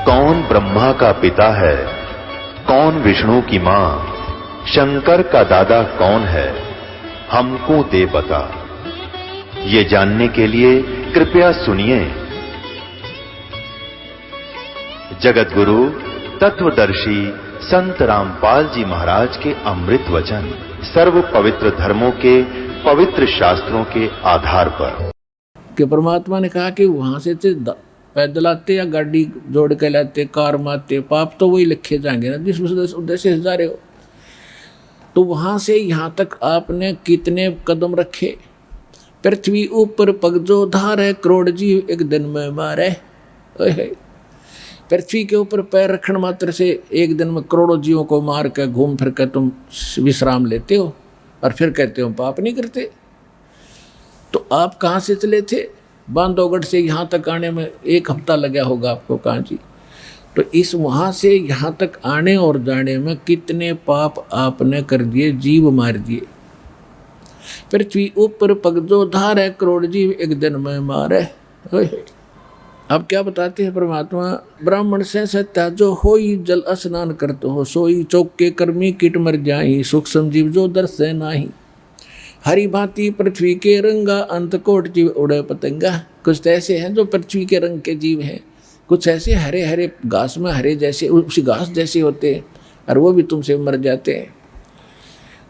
कौन ब्रह्मा का पिता है, कौन विष्णु की मां, शंकर का दादा कौन है, हमको दे बता। ये जानने के लिए कृपया सुनिए। जगत गुरु तत्वदर्शी संत रामपाल जी महाराज के अमृत वचन सर्व पवित्र धर्मों के पवित्र शास्त्रों के आधार पर कि परमात्मा ने कहा कि वहां से पैदल आते या गाड़ी जोड़ के लाते, कार मारते, पाप तो वही लिखे जाएंगे ना जिस उद्देश्य से जा रहे हो। तो वहां से यहां तक आपने कितने कदम रखे। पृथ्वी ऊपर पग जो धार है, करोड़ जीव एक दिन में मारे। पृथ्वी के ऊपर पैर रखने मात्र से एक दिन में करोड़ों जीवों को मार कर घूम फिर कर तुम विश्राम लेते हो और फिर कहते हो पाप नहीं करते। तो आप कहाँ से चले थे? बांधवगढ़ से यहाँ तक आने में 1 हफ्ता लगा होगा आपको कहाँ जी। तो इस वहाँ से यहाँ तक आने और जाने में कितने पाप आपने कर दिए, जीव मार दिए। पृथ्वी ऊपर पग जो धार है, करोड़ जीव एक दिन में मारे। अब क्या बताते हैं परमात्मा? ब्राह्मण से सत्या जो होई, जल स्नान करते हो सोई, चौक के कर्मी कीट मर जाई, सूक्ष्म जीव जो दर्श नाही। हरी भांति पृथ्वी के रंगा, अंत कोट जीव उड़े पतंगा। कुछ तो ऐसे हैं जो पृथ्वी के रंग के जीव हैं, कुछ ऐसे हरे हरे घास में हरे जैसे, उसी घास जैसे होते हैं और वो भी तुमसे मर जाते हैं।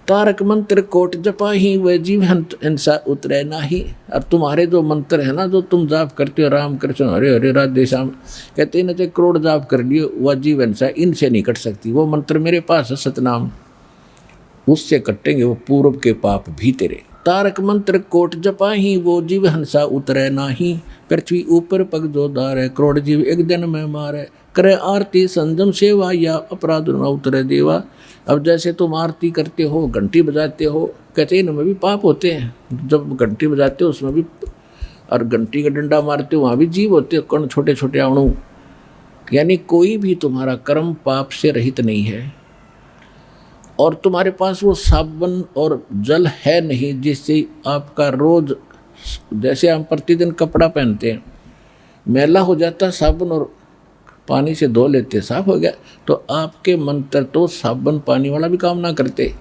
तारक मंत्र कोट जपा ही, वह जीव हिंसा उतरे नाही। और तुम्हारे जो मंत्र है ना, जो तुम जाप करते हो, राम कृष्ण हरे हरे राधे श्याम, कहते हैं ना, करोड़ जाप कर लिए, वह जीव हिंसा इनसे नहीं कट सकती। वो मंत्र मेरे पास है सतनाम, उससे कटेंगे वो पूर्व के पाप भी तेरे। तारक मंत्र कोट जपा ही, वो जीव हंसा उतरे नाही। पृथ्वी ऊपर पग जो दार है, करोड़ जीव एक दिन में मारे। करे आरती संजम सेवा, या अपराध न उतरे देवा। अब जैसे तुम आरती करते हो, घंटी बजाते हो, कहते हैं इनमें भी पाप होते हैं। जब घंटी बजाते हो उसमें भी, और घंटी का डंडा मारते हो वहाँ भी जीव होते हो, कण छोटे छोटे अणु। यानी कोई भी तुम्हारा कर्म पाप से रहित नहीं है। और तुम्हारे पास वो साबुन और जल है नहीं जिससे आपका रोज, जैसे हम प्रतिदिन कपड़ा पहनते हैं, मैला हो जाता, साबुन और पानी से धो लेते, साफ हो गया। तो आपके मंत्र तो साबुन पानी वाला भी काम ना करते।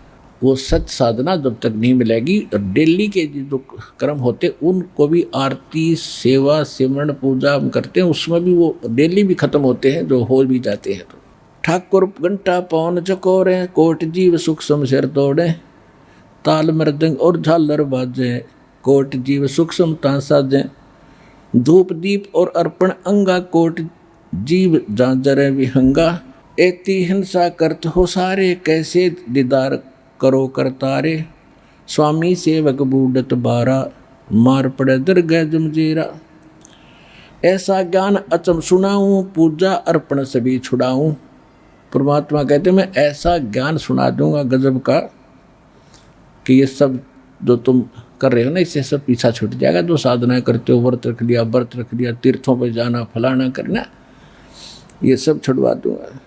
वो सच साधना जब तक नहीं मिलेगी, और डेली के जो कर्म होते उनको भी आरती सेवा सिमरण पूजा हम करते हैं, उसमें भी वो डेली भी खत्म होते हैं जो हो भी जाते हैं। तो ठाकुर घंटा पौन चकोरे, कोट जीव सूक्ष्म सिर तोड़े। ताल मृदंग और झालर बाजे, कोट जीव सूक्ष्म तां साजे। धूप दीप और अर्पण अंगा, कोट जीव जांजरे विहंगा। एती हिंसा करत हो सारे, कैसे दीदार करो करतारे। स्वामी सेवक बूढ़त बारा, मार पड़े दरगह जमजेरा। ऐसा ज्ञान अचम सुनाऊं, पूजा अर्पण सभी छुड़ाऊं। परमात्मा कहते मैं ऐसा ज्ञान सुना दूंगा गजब का कि ये सब जो तुम कर रहे हो ना, इससे सब पीछा छूट जाएगा। जो साधना करते हो, व्रत रख लिया, तीर्थों पर जाना, फलाना करना, ये सब छुड़वा दूंगा।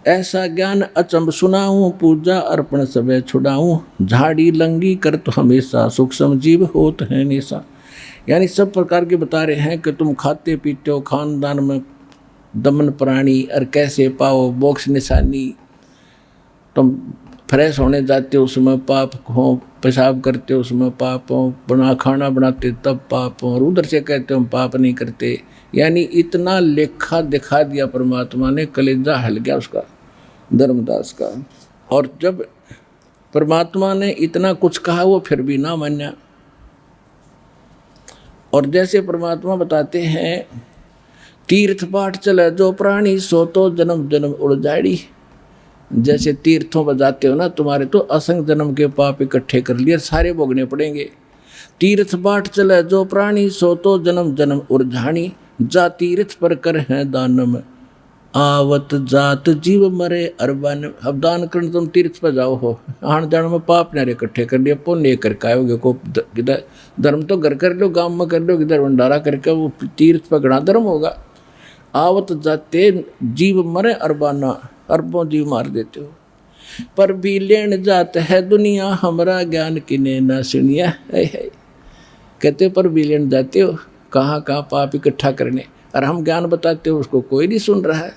ऐसा ज्ञान अचंब सुनाऊं, पूजा अर्पण सबे छुड़ाऊं। झाड़ी लंगी कर तो हमेशा, सूक्ष्म जीव होत है निशा। यानी सब प्रकार के बता रहे हैं कि तुम खाते पीते हो, खानदान में दमन प्राणी, और कैसे पाओ मोक्ष निशानी। तुम फ्रेश होने जाते हो उसमें पाप हो, पेशाब करते हो उसमें पाप हो, खाना बनाते तब पाप हो, और उधर से कहते हो हम पाप नहीं करते। यानी इतना लेखा दिखा दिया परमात्मा ने, कलेजा हिल गया उसका, धर्मदास का। और जब परमात्मा ने इतना कुछ कहा वो फिर भी ना मान्या। और जैसे परमात्मा बताते हैं, तीर्थ पाठ चले जो प्राणी, सो तो जन्म जन्म उड़ जाड़ी। जैसे तीर्थों पर जाते हो ना, तुम्हारे तो असंग जन्म के पाप इकट्ठे कर लिए, सारे भोगने पड़ेंगे। तीर्थ पाठ चले जो प्राणी, सो तो जन्म जन्म उड़ झाड़ी। जा तीर्थ पर कर है दानम, आवत जात जीव मरे अरबन। अब दान करने तुम तीर्थ पर जाओ हो, आन जान में पाप नारे इकट्ठे कर लिए, पुण्य करके आओगे। को धर्म तो घर कर लो, गांव में कर लो, किधर भंडारा करके, वो तीर्थ पर घना धर्म होगा। आवत जाते जीव मरे अरबाना, अरबों जीव मार देते हो। पर भी लेन जात है दुनिया, हमारा ज्ञान किने ना सुनिया। कहते पर भी लेन जाते हो, कहाँ कहाँ पाप इकट्ठा करने। और हम ज्ञान बताते हो उसको कोई नहीं सुन रहा है।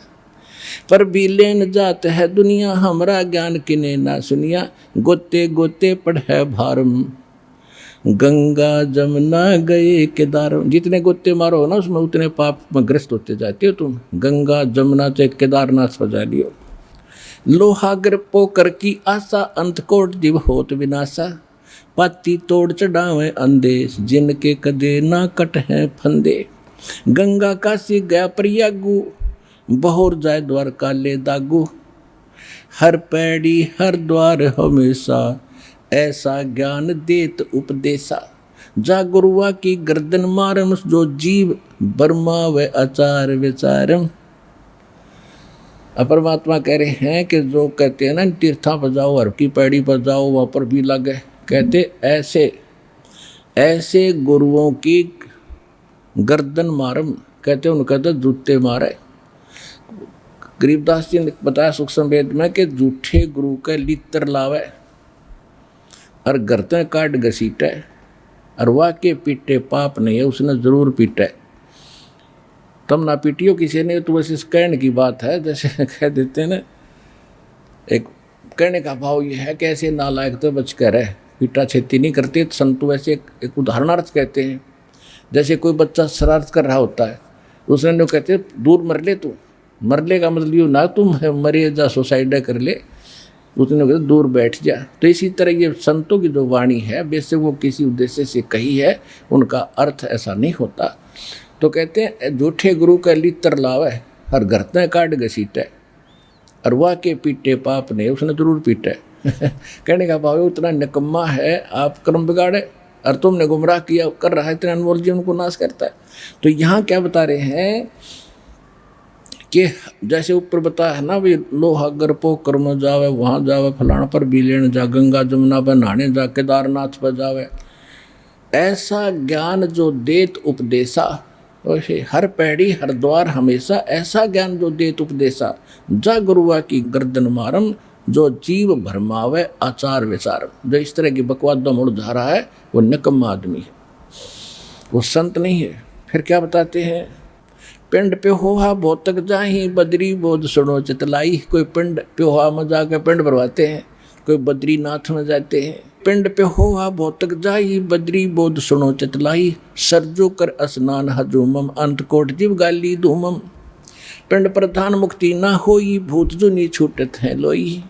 पर भी लेन जात है दुनिया, हमरा ज्ञान किने ना सुनिया। गोते गोते पढ़े भारम, गंगा जमुना गए केदार। जितने गोते मारो ना उसमें उतने पाप में ग्रस्त होते जाते हो तुम। गंगा जमुना चाहे केदारनाथ बजा लियो। लोहागर पोकर की आशा, अंतकोट जीव होत विनाशा। पाती तोड़ चढ़ावे अंदेश, जिनके कदे ना कट है फंदे। गंगा काशी गया प्रयागु, बहोर जाए द्वार काले दागु। हर पैड़ी हर द्वार हमेशा, ऐसा ज्ञान देत उपदेशा। जा गुरुआ की गर्दन मारम, जो जीव बर्मा व आचार विचारम। परमात्मा कह रहे हैं कि जो कहते हैं ना तीर्था पर जाओ, हर की पैड़ी पर जाओ, वहाँ पर भी लगे, कहते ऐसे ऐसे गुरुओं की गर्दन मारम, कहते उनका तो जूते मारे। गरीबदास जी ने बताया सूक्ष्म वेद में कि झूठे गुरु के लित्र लावे और गर्दन काट घसीटे, और वाह के पीटे पाप नहीं है, उसने जरूर पीटे। तब ना पीटियो किसी ने, तो वैसे कहने की बात है, जैसे कह देते हैं ना, एक कहने का भाव ये है कि ऐसे नालायक तो बच कर है, पीटा छेती नहीं करते। तो संतु वैसे एक उदाहरणार्थ कहते हैं, जैसे कोई बच्चा शरारत कर रहा होता है, उसने जो कहते दूर मर ले, तू मर ले का मतलब यूँ ना तुम मरे जा सुसाइड कर ले, उसने कहते दूर बैठ जा। तो इसी तरह ये संतों की जो वाणी है, बेशक वो किसी उद्देश्य से कही है, उनका अर्थ ऐसा नहीं होता। तो कहते हैं झूठे गुरु का लित्र लावे, हर गर्दन काट घसीटे, और वाह के पीटे पाप नहीं, उसने जरूर पीटे। कहने का भाव उतना निकम्मा है, आप कर्म बिगाड़े और तुमने गुमराह किया कर रहा है, इतने अनमोल जीवन को नाश करता है। तो यहाँ क्या बता रहे हैं कि जैसे ऊपर बताया है ना, भाई लोहा अगर पो कर्म जावे, वहाँ जावे, फलाना पर भी लेने जा, गंगा जमुना पर नहाने जा, केदारनाथ पर जावे। ऐसा ज्ञान जो देत उपदेशा, वैसे हर पैड़ी हर द्वार हमेशा, ऐसा ज्ञान जो देत उपदेशा। जा गुरुआ की गर्दन मारम, जो जीव भरमावे आचार विचार। जो इस तरह की बकवाद मुड़ जा रहा है, वो निकम्मा आदमी है, वो संत नहीं है। फिर क्या बताते हैं, पिंड प्योहा भौतक जाही, बद्री बोध सुनो चितलाई। कोई पिंड प्योहा में जाकर पिंड भरवाते हैं, कोई बद्रीनाथ में जाते हैं। पिंड प्योहा भौतक जाही, बद्री बोध सुनो चितलाई। सरजो कर स्नान हजूमम, अंतकोट जीव गाली धूमम। पिंड प्रधान मुक्ति ना होई, भूत जुनी छूटत है लोई।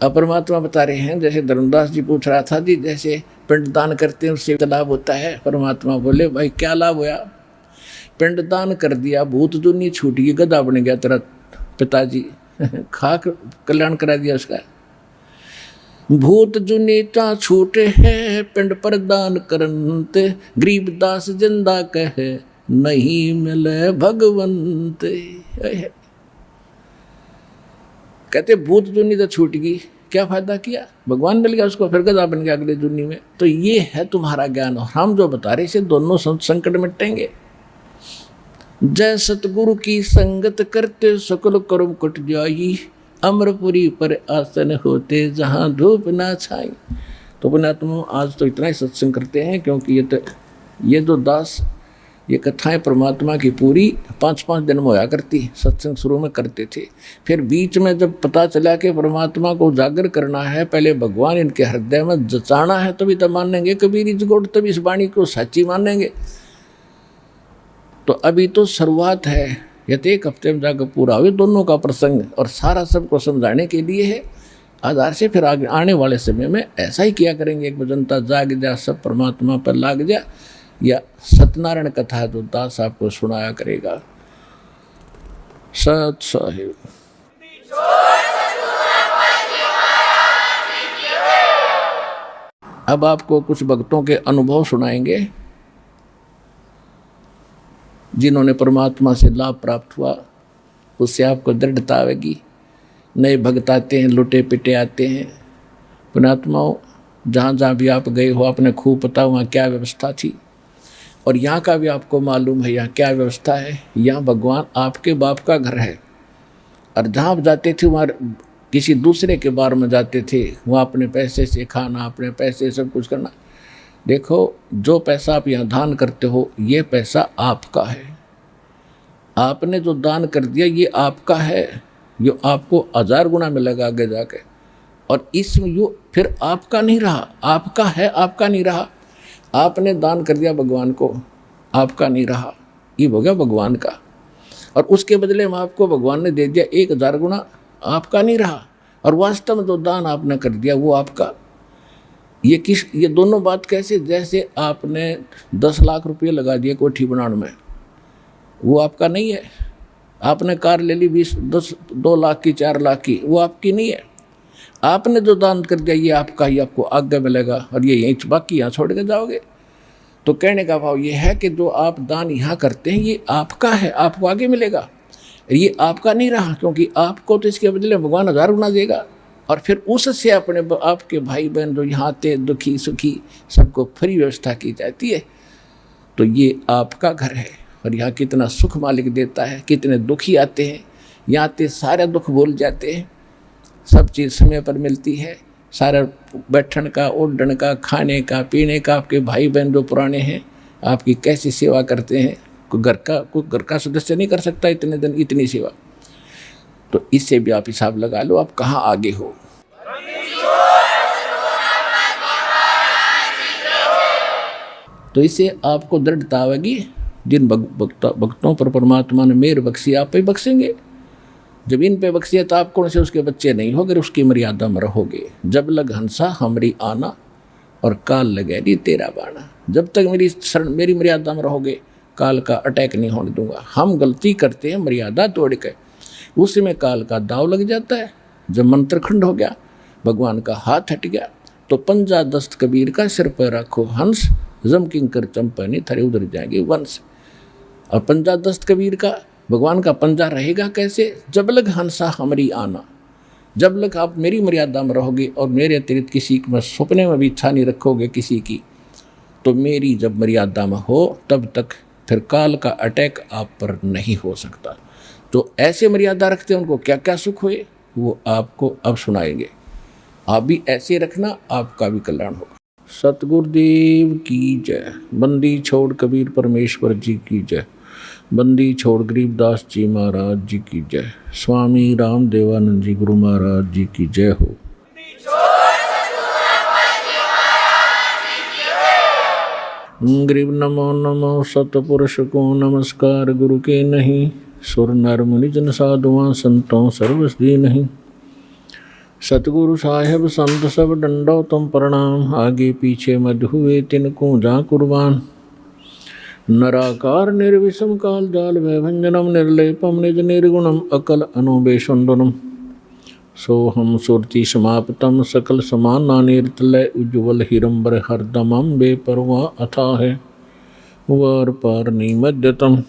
अब परमात्मा बता रहे हैं, जैसे धर्मदास जी पूछ रहा था जी, जैसे पिंड दान करते हैं उससे लाभ होता है। परमात्मा बोले भाई क्या लाभ हुआ, पिंड दान कर दिया, भूत जुनी छूट गई, गधा बन गया तेरा पिताजी, खाक कल्याण करा दिया उसका। भूत जुनीता छूटे है, पिंड पर दान करंत। गरीबदास जिंदा कहे, नहीं मिले भगवंत। कहते भूत जुनी तो छूट गई, क्या फायदा किया, भगवान मिल गया उसको, फिर गधा बन गया अगले जुनी में। तो ये है तुम्हारा ज्ञान, और हम जो बता रहे, इसे दोनों संकट मिटेंगे। जय सतगुरु की संगत करते, सकल कर्म कट जाई। अमरपुरी पर आसन होते, जहाँ धूप ना छाई। तो पुण्यात्मा आज तो इतना ही सत्संग करते हैं, क्योंकि ये जो दास ये कथाएं परमात्मा की पूरी 5-5 दिन में होया करती। सत्संग शुरू में करते थे, फिर बीच में जब पता चला कि परमात्मा को उजागर करना है, पहले भगवान इनके हृदय में जचाना है, तभी तब मानेंगे। कबीर जगोड़ तभी इस वाणी को सच्ची मानेंगे। तो अभी तो शुरुआत है, ये तो 1 हफ्ते में जाकर पूरा हुए दोनों का प्रसंग, और सारा सबको समझाने के लिए है। आधार से फिर आगे आने वाले समय में ऐसा ही किया करेंगे। एक जनता जाग जा, सब परमात्मा पर लाग जा, या सत्यनारायण कथा जो दास आपको सुनाया करेगा। सत साहिब। अब आपको कुछ भक्तों के अनुभव सुनाएंगे, जिन्होंने परमात्मा से लाभ प्राप्त हुआ, उससे आपको दृढ़ता आएगी। नए भक्त आते हैं, लुटे पिटे आते हैं। पुण्यात्माओं, जहाँ जहाँ भी आप गए हो, आपने खूब पता वहाँ क्या व्यवस्था थी, और यहाँ का भी आपको मालूम है यहाँ क्या व्यवस्था है। यहाँ भगवान आपके बाप का घर है, और जहाँ आप जाते थे वहाँ किसी दूसरे के बार में जाते थे, वहाँ अपने पैसे से खाना, अपने पैसे सब कुछ करना। देखो, जो पैसा आप यहाँ दान करते हो, ये पैसा आपका है, आपने जो दान कर दिया ये आपका है, ये आपको 1000 गुना मिलेगा आगे जाके। और इसमें यो फिर आपका नहीं रहा, आपका है आपका नहीं रहा। आपने दान कर दिया भगवान को, आपका नहीं रहा, ये हो गया भगवान का। और उसके बदले में आपको भगवान ने दे दिया 1000 गुना, आपका नहीं रहा। और वास्तव में जो दान आपने कर दिया वो आपका। ये दोनों बात कैसे? जैसे आपने 10 लाख रुपये लगा दिए कोठी बनाने में, वो आपका नहीं है। आपने कार ले ली 2 लाख की, 4 लाख की, वो आपकी नहीं है। आपने जो दान कर दिया ये आपका ही, आपको आगे मिलेगा और ये यहीं बाकी यहाँ छोड़ के जाओगे। तो कहने का भाव ये है कि जो आप दान यहाँ करते हैं ये आपका है, आपको आगे मिलेगा। ये आपका नहीं रहा, क्योंकि आपको तो इसके बदले भगवान 1000 गुना देगा। और फिर उससे अपने आपके भाई बहन जो यहाँ आते दुखी सुखी सबको फ्री व्यवस्था की जाती है। तो ये आपका घर है और यहाँ कितना सुख मालिक देता है। कितने दुखी आते हैं, यहाँ आते सारे दुख भूल जाते हैं, सब चीज़ समय पर मिलती है। सारा बैठन का, ओढ़न का, खाने का, पीने का। आपके भाई बहन जो पुराने हैं आपकी कैसी सेवा करते हैं, कोई घर का सदस्य नहीं कर सकता इतने दिन इतनी सेवा। तो इससे भी आप हिसाब लगा लो आप कहाँ आगे हो। तो इससे आपको दृढ़ता आवेगी। जिन भक्तों पर परमात्मा ने मेहर बख्शी आप पे बख्शेंगे। जब इन पे बख्शी है तो आप कौन से उसके बच्चे नहीं हो, अगर उसकी मर्यादा में रहोगे। जब लग हंसा हमरी आना और काल लगे री तेरा बाना। जब तक मेरी मर्यादा में रहोगे काल का अटैक नहीं होने दूंगा। हम गलती करते हैं मर्यादा तोड़ के, उसी में काल का दाव लग जाता है। जब मंत्रखंड हो गया, भगवान का हाथ हट गया, तो पंजा दस्त कबीर का सिर पर रखो हंस, जम किंकर चंपनी थरे उधर जाएंगे वंश। और पंजा दस्त कबीर का, भगवान का पंजा रहेगा कैसे? जब लग हंसा हमारी आना। जब लग आप मेरी मर्यादा में रहोगे और मेरे अतिरिक्त किसी में सपने में भी इच्छा नहीं रखोगे किसी की, तो मेरी जब मर्यादा में हो तब तक फिर काल का अटैक आप पर नहीं हो सकता। तो ऐसे मर्यादा रखते हैं उनको क्या क्या सुख हुए वो आपको अब सुनाएंगे। आप भी ऐसे रखना, आपका भी कल्याण होगा। सतगुरुदेव की जय। बंदी छोड़ कबीर परमेश्वर जी की जय। बंदी छोड़ गरीबदास जी महाराज जी की जय। स्वामी राम देवानंद जी गुरु महाराज जी की जय हो। गरीब नमो नमो सतपुरुष को नमस्कार गुरु के नहीं। सुर नर मुनि जन साधुआं संतों सर्वस्दी नहीं। सतगुरु साहेब संत सब डंडो तुम प्रणाम। आगे पीछे मध हुए तिनको जा कुर्बान। नराकार निर्विषम काल जाल वैभंजनम निर्लेपम निज निर्गुणम अकल अनुबेशुंडनम। सोहम सुरति समाप्तम सकल समाना निर्तलय उज्ज्वल हिरंबर हरदमम बेपरवाह अथा है वार पार निमध्यतम।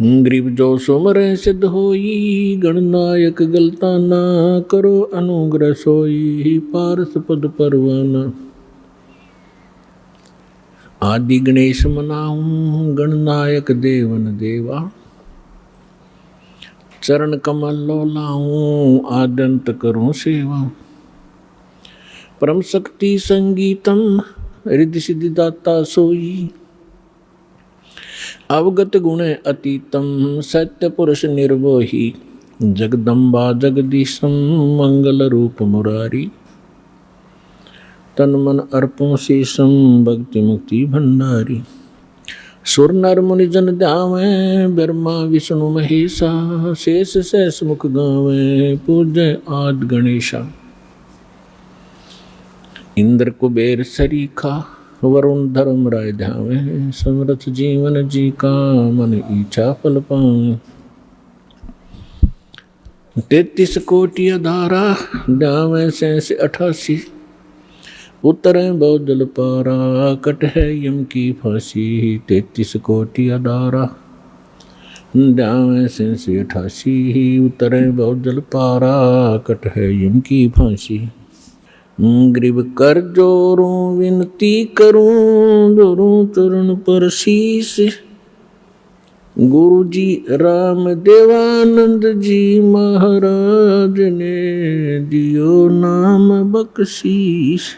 ग्रीव जो सुमरे सिद्ध होई गणनायक गलता ना करो अनुग्रह सोई पारस पद परवाना। आदि गणेश मनाऊं गणनायक देवन देवा। चरण कमल लो लाऊं आदंत करूं सेवा। परम शक्ति संगीतम रिद्धि सिद्धि दाता सोई। अवगत गुण अतीतम सत्य पुरुष निर्वोही। जगदम्बा जगदीशम मंगल रूप मुरारी। तन मन अर्पों शीशम भक्ति मुक्ति भंडारी। सुर नर मुनि जन ध्यावे ब्रह्मा विष्णु महेशा। शेष सहस मुख गावे पूजय आद गणेशा। इंद्र कुबेर सरीखा वरुण धर्म राय ध्यावे। समरथ जीवन जी का मन इच्छा फल पावे। 33 कोटि अधारा ध्यावे 88। उतरे बहुत जल पारा कट है यम की फांसी। 33 कोटि अधारा ध्यावे 88। उतरे बहुत जल पारा कट है यम की फांसी। ग्रीव कर जोरूं विनती करूं जोरूं चरण पर शीश। गुरु जी राम देवानंद जी महाराज ने दियो नाम बख्शीश।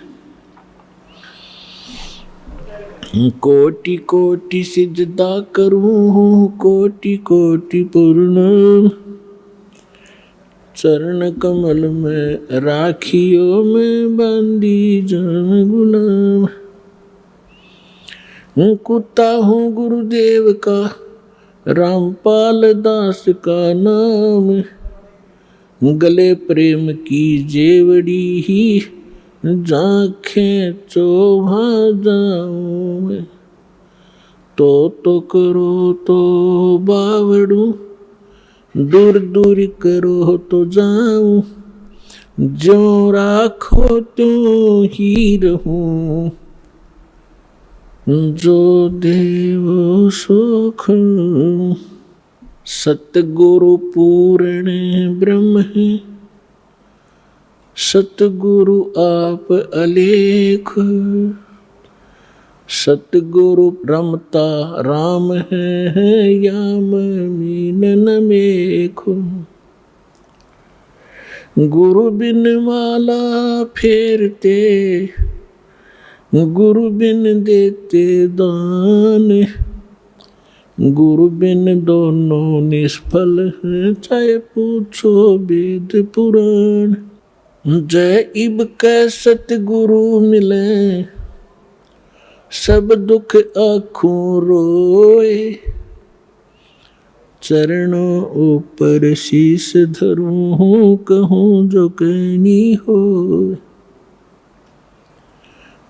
कोटि कोटि सिजदा करूं, कोटि कोटि प्रणाम। चरण कमल में राखियो में बंदी जान गुलाम। कुत्ता हूँ गुरुदेव का, रामपाल दास का नाम। गले प्रेम की जेवड़ी ही, जांखें चोभा जाऊं। तो करो तो बावड़ू, दूर दूर करो तो जाऊं। जो राखो त्यों ही रहूं, जो देव सुख। सतगुरु पूर्ण ब्रह्म है, सतगुरु आप अलेख। सतगुरु रमता राम है, याम मीनन मेखो। गुरु बिन माला फेरते, गुरु बिन देते दान। गुरु बिन दोनों निष्फल हैं, चाहे पूछो वेद पुराण। जय इब कै सतगुरु मिले, सब दुख आँखों रोए। चरणों ऊपर शीश धरूं, कहूँ जो कहनी हो।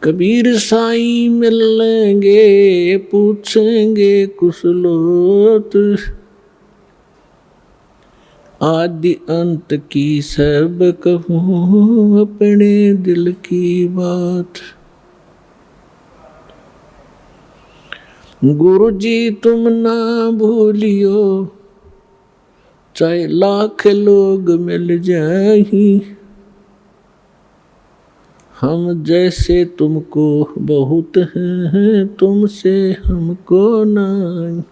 कबीर साईं मिलेंगे, पूछेंगे कुशलोत। आदि अंत की सब कहूँ, अपने दिल की बात। गुरु जी तुम ना भूलियो, चाहे लाख लोग मिल जाएं। हम जैसे तुमको बहुत हैं, तुमसे हमको नहीं।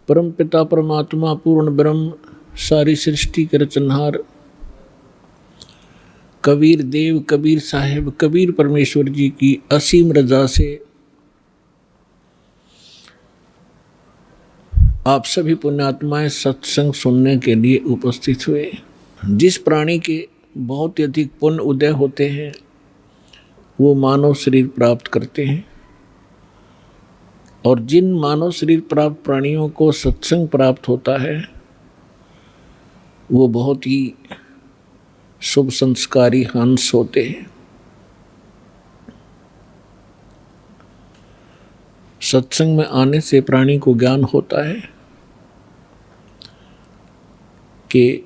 परम पिता परमात्मा पूर्ण ब्रह्म, सारी सृष्टि के रचनहार कबीर देव, कबीर साहिब, कबीर परमेश्वर जी की असीम रजा से आप सभी पुण्यात्माएं सत्संग सुनने के लिए उपस्थित हुए। जिस प्राणी के बहुत ही अधिक पुण्य उदय होते हैं, वो मानव शरीर प्राप्त करते हैं। और जिन मानव शरीर प्राप्त प्राणियों को सत्संग प्राप्त होता है, वो बहुत ही शुभ संस्कारी हंस होते हैं। सत्संग में आने से प्राणी को ज्ञान होता है कि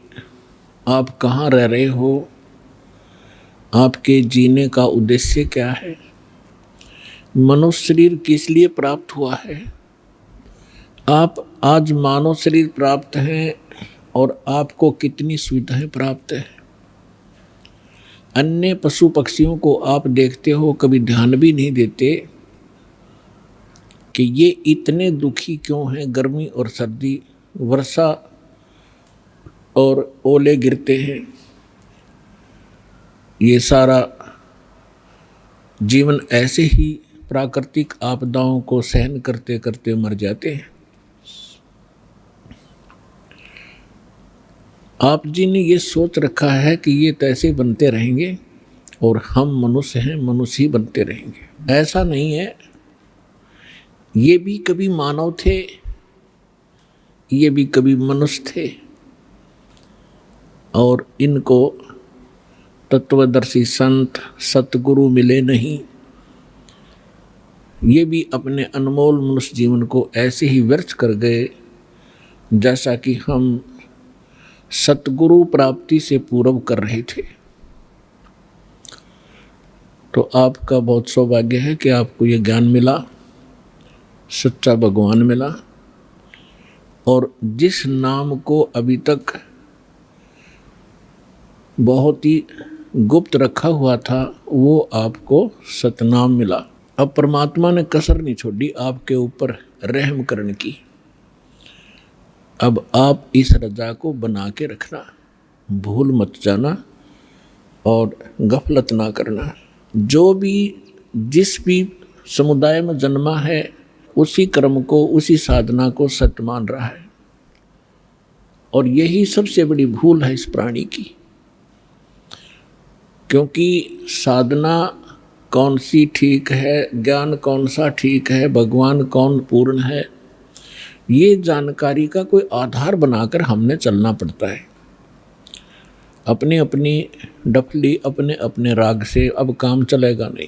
आप कहाँ रह रहे हो, आपके जीने का उद्देश्य क्या है, मनुष्य शरीर किस लिए प्राप्त हुआ है। आप आज मानव शरीर प्राप्त हैं और आपको कितनी सुविधाएं प्राप्त हैं। अन्य पशु पक्षियों को आप देखते हो, कभी ध्यान भी नहीं देते कि ये इतने दुखी क्यों हैं। गर्मी और सर्दी, वर्षा और ओले गिरते हैं, ये सारा जीवन ऐसे ही प्राकृतिक आपदाओं को सहन करते करते मर जाते हैं। आप जी ने ये सोच रखा है कि ये तो ऐसे बनते रहेंगे और हम मनुष्य हैं, मनुष्य ही बनते रहेंगे। ऐसा नहीं है। ये भी कभी मानव थे, ये भी कभी मनुष्य थे, और इनको तत्वदर्शी संत सतगुरु मिले नहीं। ये भी अपने अनमोल मनुष्य जीवन को ऐसे ही व्यर्थ कर गए जैसा कि हम सतगुरु प्राप्ति से पूर्व कर रहे थे। तो आपका बहुत सौभाग्य है कि आपको ये ज्ञान मिला, सच्चा भगवान मिला, और जिस नाम को अभी तक बहुत ही गुप्त रखा हुआ था, वो आपको सतनाम मिला। अब परमात्मा ने कसर नहीं छोड़ी आपके ऊपर रहम करने की। अब आप इस रजा को बना के रखना, भूल मत जाना और गफलत ना करना। जो भी जिस भी समुदाय में जन्मा है, उसी कर्म को, उसी साधना को सत्य मान रहा है। और यही सबसे बड़ी भूल है इस प्राणी की, क्योंकि साधना कौन सी ठीक है, ज्ञान कौन सा ठीक है, भगवान कौन पूर्ण है, ये जानकारी का कोई आधार बनाकर हमने चलना पड़ता है। अपनी अपनी डफली, अपने अपने राग से अब काम चलेगा नहीं।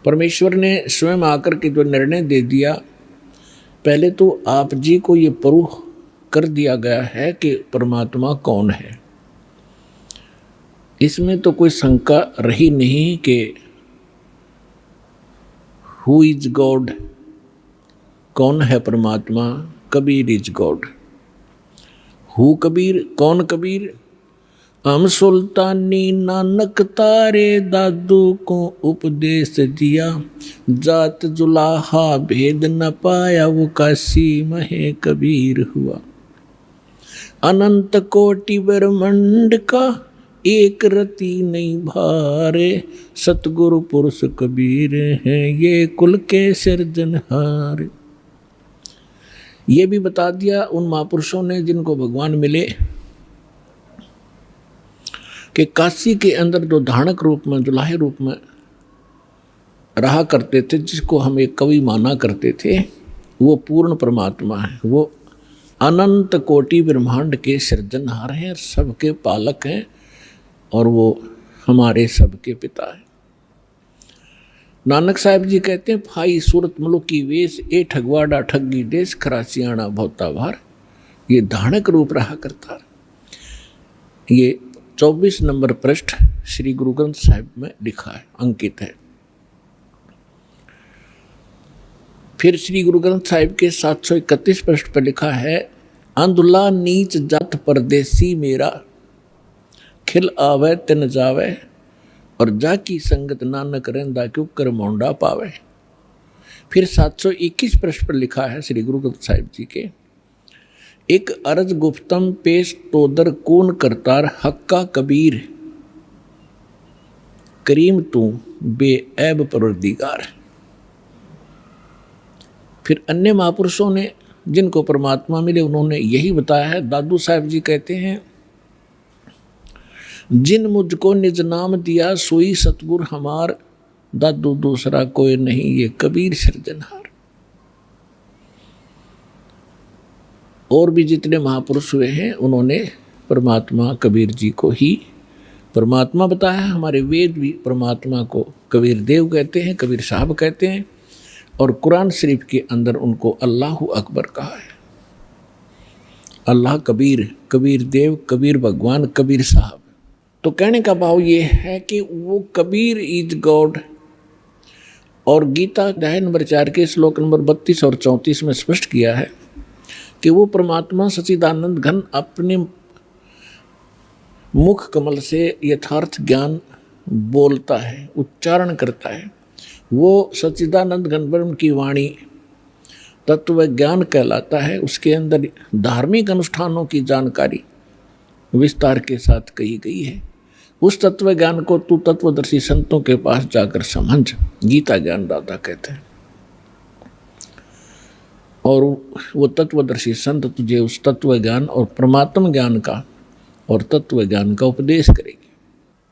परमेश्वर ने स्वयं आकर के जो निर्णय दे दिया, पहले तो आप जी को ये प्रूफ कर दिया गया है कि परमात्मा कौन है। इसमें तो कोई शंका रही नहीं कि हु इज गॉड, कौन है परमात्मा। Kabir is God. Who Kabir, कौन कबीर। हम सुल्तानी नानक तारे दादू को उपदेश दिया, जात जुलाहा भेद न पाया वो काशी महे कबीर हुआ। अनंत कोटि ब्रह्मांड का एक रति नहीं भारे, सतगुरु पुरुष कबीर हैं ये कुल के सिरजनहार। ये भी बता दिया उन महापुरुषों ने जिनको भगवान मिले कि काशी के अंदर जो धानक रूप में, जुलाहे रूप में रहा करते थे, जिसको हम एक कवि माना करते थे, वो पूर्ण परमात्मा है। वो अनंत कोटि ब्रह्मांड के सृजनहार हैं, सबके पालक हैं, और वो हमारे सबके पिता हैं। नानक साहब जी कहते हैं, फाई सूरत मुलुक की वेश, ए ठगवाड़ा ठगी देश, खरासियाणा भौता भार। ये धानक रूप रहा करता। ये 24 नंबर पृष्ठ श्री गुरु ग्रंथ साहिब में लिखा है, अंकित है। फिर श्री गुरु ग्रंथ साहिब के 731 पृष्ठ पर लिखा है, अंधुला नीच जात परदेसी मेरा, खिल आवे तिन जावे, और जाकी संगत नानक रहंदा क्यों कर मोंडा पावे। फिर 721 पृष्ठ पर लिखा है श्री गुरु ग्रंथ साहिब जी के, एक अर्ज गुप्तम पेश तोदर कून करतार, हक्का कबीर करीम तू बेऐब परवरदिगार। फिर अन्य महापुरुषों ने जिनको परमात्मा मिले, उन्होंने यही बताया है। दादू साहब जी कहते हैं, जिन मुझको निज नाम दिया सोई सतगुर हमार, दादू दूसरा कोई नहीं ये कबीर सिरजनहार। और भी जितने महापुरुष हुए हैं, उन्होंने परमात्मा कबीर जी को ही परमात्मा बताया। हमारे वेद भी परमात्मा को कबीर देव कहते हैं, कबीर साहब कहते हैं, और कुरान शरीफ के अंदर उनको अल्लाह अकबर कहा है। अल्लाह कबीर, कबीर देव, कबीर भगवान, कबीर साहब। तो कहने का भाव ये है कि वो कबीर इज गॉड। और गीता अध्याय नंबर 4 के श्लोक नंबर 32 और 34 में स्पष्ट किया है कि वो परमात्मा सच्चिदानंद घन अपने मुख कमल से यथार्थ ज्ञान बोलता है, उच्चारण करता है। वो सच्चिदानंद घन ब्रह्म की वाणी तत्व ज्ञान कहलाता है। उसके अंदर धार्मिक अनुष्ठानों की जानकारी विस्तार के साथ कही गई है। उस तत्व ज्ञान को तू तत्वदर्शी संतों के पास जाकर समझ, गीता ज्ञान दाता कहते हैं। और वो तत्वदर्शी संत तुझे उस तत्व ज्ञान और परमात्म ज्ञान का और तत्व ज्ञान का उपदेश करेगी।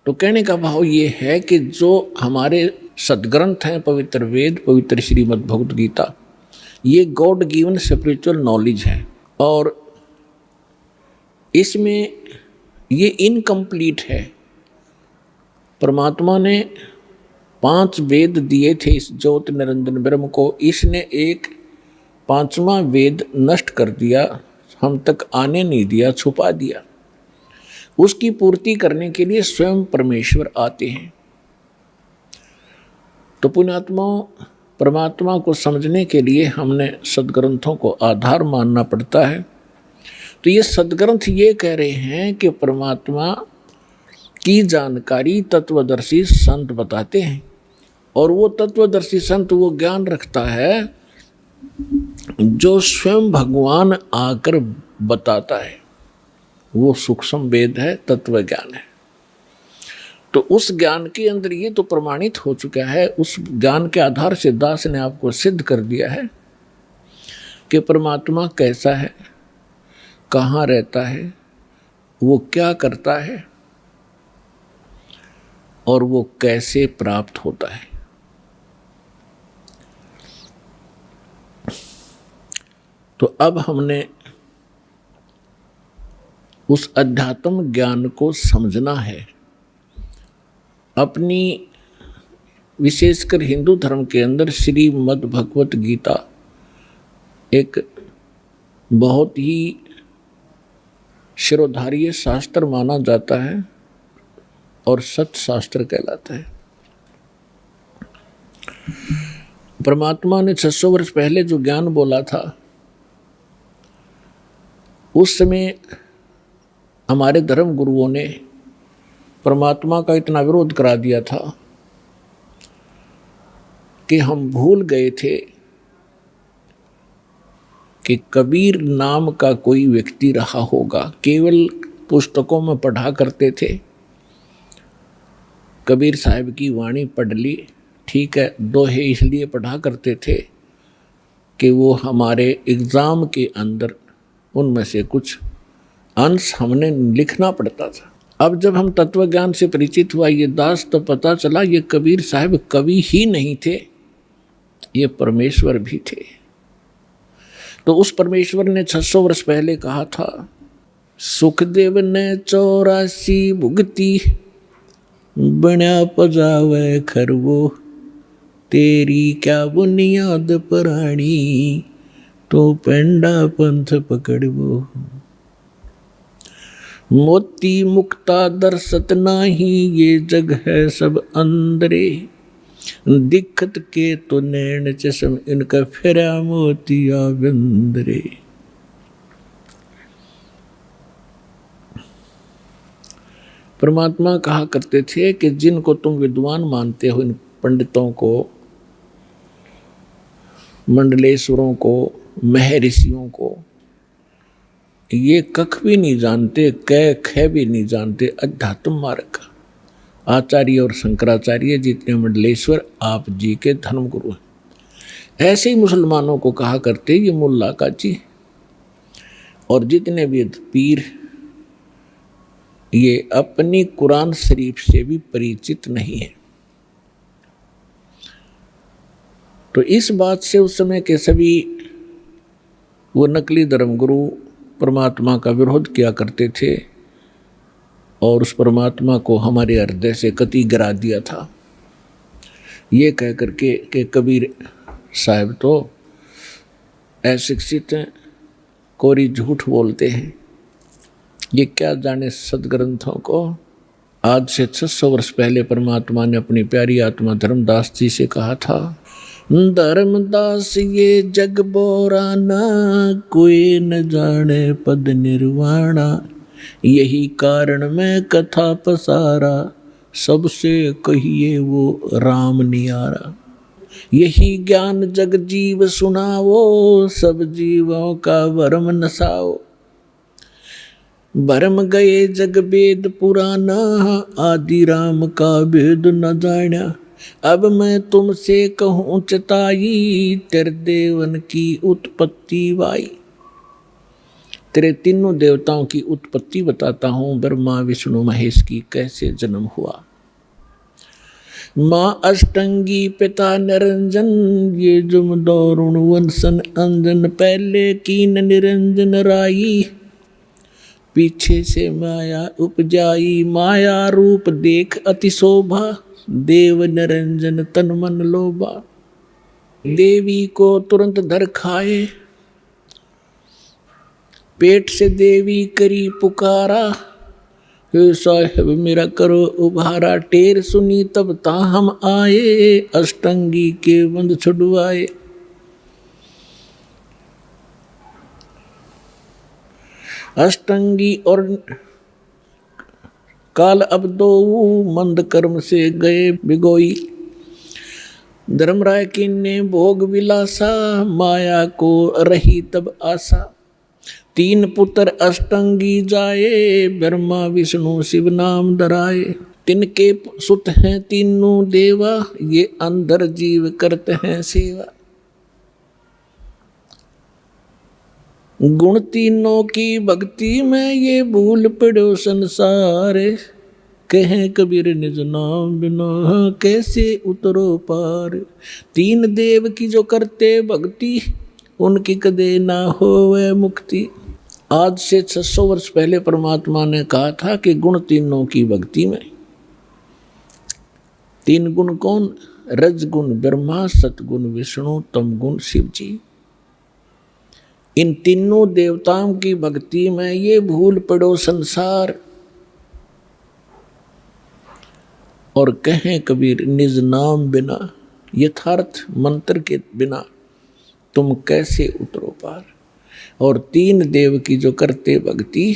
तो कहने का भाव ये है कि जो हमारे सदग्रंथ हैं, पवित्र वेद, पवित्र श्रीमद् भगवद गीता, ये गॉड गिवन स्पिरिचुअल नॉलेज है। और इसमें ये इनकम्प्लीट है। परमात्मा ने 5 वेद दिए थे इस ज्योति निरंजन ब्रह्म को। इसने एक 5वां वेद नष्ट कर दिया, हम तक आने नहीं दिया, छुपा दिया। उसकी पूर्ति करने के लिए स्वयं परमेश्वर आते हैं। तो पुण्यात्माओं, परमात्मा को समझने के लिए हमने सदग्रंथों को आधार मानना पड़ता है। तो ये सदग्रंथ ये कह रहे हैं कि परमात्मा की जानकारी तत्वदर्शी संत बताते हैं। और वो तत्वदर्शी संत वो ज्ञान रखता है जो स्वयं भगवान आकर बताता है। वो सूक्ष्म वेद है, तत्व ज्ञान है। तो उस ज्ञान के अंदर ये तो प्रमाणित हो चुका है, उस ज्ञान के आधार से दास ने आपको सिद्ध कर दिया है कि परमात्मा कैसा है, कहाँ रहता है, वो क्या करता है और वो कैसे प्राप्त होता है। तो अब हमने उस अध्यात्म ज्ञान को समझना है। अपनी विशेषकर हिंदू धर्म के अंदर श्रीमद् भगवत गीता एक बहुत ही शिरोधार्य शास्त्र माना जाता है और सत शास्त्र कहलाता है। परमात्मा ने 600 वर्ष पहले जो ज्ञान बोला था, उस समय हमारे धर्म गुरुओं ने परमात्मा का इतना विरोध करा दिया था कि हम भूल गए थे कि कबीर नाम का कोई व्यक्ति रहा होगा। केवल पुस्तकों में पढ़ा करते थे, कबीर साहब की वाणी पढ़ ली, ठीक है, दोहे इसलिए पढ़ा करते थे कि वो हमारे एग्ज़ाम के अंदर उनमें से कुछ अंश हमने लिखना पड़ता था। अब जब हम तत्व ज्ञान से परिचित हुआ ये दास, तो पता चला ये कबीर साहब कवि ही नहीं थे, ये परमेश्वर भी थे। तो उस परमेश्वर ने 600 वर्ष पहले कहा था, सुखदेव ने 84 भुगती, बना पजावे खरवो, तेरी क्या बुनियाद पराणी, तो पेंडा पंथ पकड़वो। मोती मुक्ता दर्शत नाही, ये जग है सब अंदरे, दिखत के तो नैन चश्म, इनका फिरा मोतिया बंदरे। परमात्मा कहा करते थे कि जिनको तुम विद्वान मानते हो, इन पंडितों को, मंडलेश्वरों को, महर्षियों को, ये कख भी नहीं जानते, कै ख भी नहीं जानते अध्यात्म मार्ग का। आचार्य और शंकराचार्य जितने मंडलेश्वर आप जी के धर्म गुरु हैं। ऐसे ही मुसलमानों को कहा करते ये मुल्ला काजी, और जितने भी पीर ये अपनी कुरान शरीफ से भी परिचित नहीं है। तो इस बात से उस समय के सभी वो नकली धर्मगुरु परमात्मा का विरोध किया करते थे और उस परमात्मा को हमारे हृदय से कति गिरा दिया था, ये कह करके कि कबीर साहब तो अशिक्षित हैं, कोरी झूठ बोलते हैं, ये क्या जाने सदग्रंथों को। आज से 600 वर्ष पहले परमात्मा ने अपनी प्यारी आत्मा धर्मदास जी से कहा था, धर्मदास ये जग बोराना, कोई न जाने पद निर्वाणा, यही कारण मैं कथा पसारा, सबसे कहिए वो राम नियारा। यही ज्ञान जग जीव सुनावो, सब जीवों का भरम नसाओ, भरम गए जग वेद पुराना, आदि राम का भेद न जाना। अब मैं तुमसे कहूँ चताई, तेरे देवन की उत्पत्ति वाई। तेरे तीनों देवताओं की उत्पत्ति बताता हूँ, ब्रह्मा विष्णु महेश की कैसे जन्म हुआ। माँ अष्टंगी पिता निरंजन, ये जुम दौरुण वंशन अंजन, पहले कीन निरंजन राई, पीछे से माया उपजाई। माया रूप देख अति शोभा, देव निरंजन तन मन लोभा। देवी को तुरंत धर खाए, पेट से देवी करी पुकारा, हे साहिब मेरा करो उभारा। टेर सुनी तब ता हम आए, अष्टंगी के बंद छुड़वाए। अष्टंगी और काल अब दो मंद कर्म से गए बिगोई। धर्मराय की ने भोग विलासा, माया को रही तब आशा। 3 पुत्र अष्टंगी जाए, ब्रह्मा विष्णु शिव नाम धराए। तिनके सुत हैं तीनों देवा, ये अंदर जीव करते हैं सेवा। गुण तीनों की भक्ति में ये भूल पड़ो संसार, कहें कबीर निज नाम बिना कैसे उतरो पार। तीन देव की जो करते भक्ति, उनकी कदे ना होवे मुक्ति। आज से 600 वर्ष पहले परमात्मा ने कहा था कि गुण तीनों की भक्ति में, तीन गुण कौन? रजगुण ब्रह्मा, सतगुण विष्णु, तम गुण शिव जी। इन तीनों देवताओं की भक्ति में ये भूल पड़ो संसार, और कहें कबीर निज नाम बिना, यथार्थ मंत्र के बिना तुम कैसे उतरो पार। और तीन देव की जो करते भक्ति,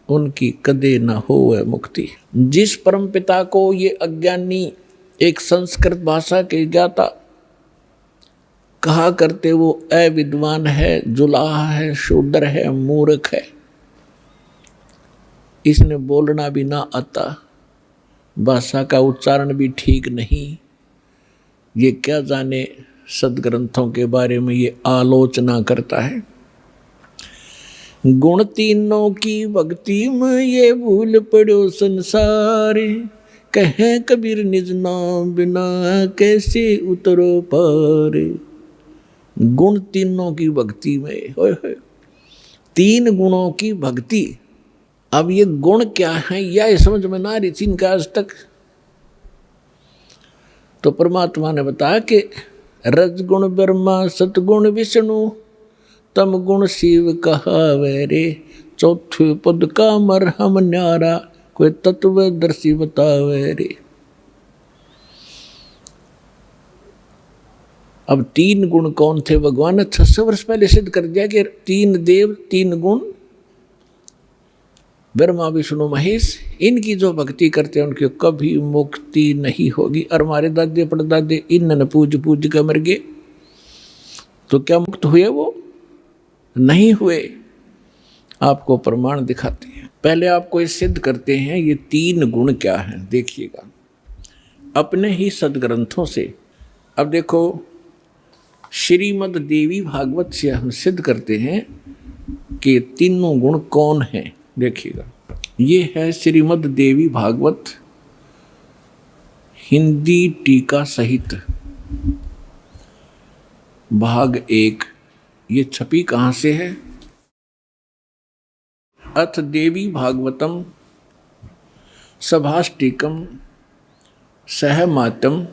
उनकी कदे न होवे मुक्ति। जिस परम पिता को ये अज्ञानी एक संस्कृत भाषा के ज्ञाता कहा करते, वो अविद्वान है, जुलाहा है, शूद्र है, मूर्ख है, इसने बोलना भी ना आता, भाषा का उच्चारण भी ठीक नहीं, ये क्या जाने सदग्रंथों के बारे में ये आलोचना करता है। गुण तीनों की भक्ति में ये भूल पड़ो संसार, कहें कबीर निज नाम बिना कैसे उतरो पार। गुण तीनों की भक्ति में, होय होय, तीन गुणों की भक्ति। अब ये गुण क्या है यह समझ में ना रही थी इनका आज तक। तो परमात्मा ने बताया कि रजगुण ब्रह्मा, सतगुण विष्णु, तम गुण शिव कहावे रे। चौथे पद का मरहम न्यारा, कोई तत्वदर्शी बतावे रे। अब तीन गुण कौन थे? भगवान ने 600 वर्ष पहले सिद्ध कर दिया कि तीन देव, तीन गुण, ब्रह्मा विष्णु महेश, इनकी जो भक्ति करते हैं उनकी कभी मुक्ति नहीं होगी। और हमारे दादे परदादे इनने पूज पूज के मर गए, तो क्या मुक्त हुए? वो नहीं हुए। आपको प्रमाण दिखाते हैं। पहले आपको ये सिद्ध करते हैं ये तीन गुण क्या हैं, देखिएगा अपने ही सदग्रंथों से। अब देखो, श्रीमद् देवी भागवत से हम सिद्ध करते हैं कि तीनों गुण कौन हैं। देखिएगा, ये है श्रीमद् देवी भागवत हिंदी टीका सहित भाग 1। ये छपी कहाँ से है? अथ देवी भागवतम सभाष्टिकम सहमातम,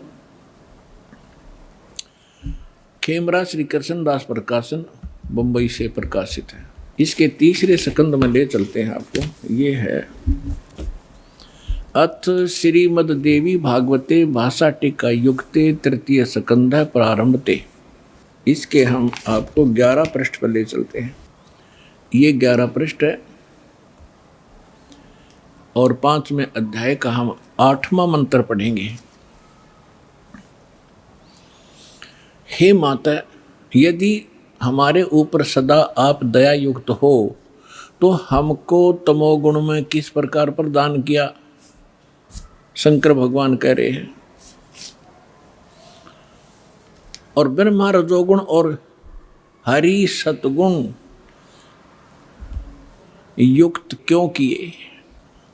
खेमरा श्री कृष्ण दास प्रकाशन, बंबई से प्रकाशित है। इसके तीसरे स्कंद में ले चलते हैं आपको। ये है अथ श्रीमद् देवी भागवते भाषा टीका युक्ते तृतीय स्कंध प्रारंभते। इसके हम आपको 11 पृष्ठ पर ले चलते हैं। ये 11 पृष्ठ है और 5वें अध्याय का हम 8वां मंत्र पढ़ेंगे। हे माता, यदि हमारे ऊपर सदा आप दया युक्त हो तो हमको तमोगुण में किस प्रकार प्रदान किया? शंकर भगवान कह रहे हैं। और ब्रह्मा रजोगुण और हरि सतगुण युक्त क्यों किए?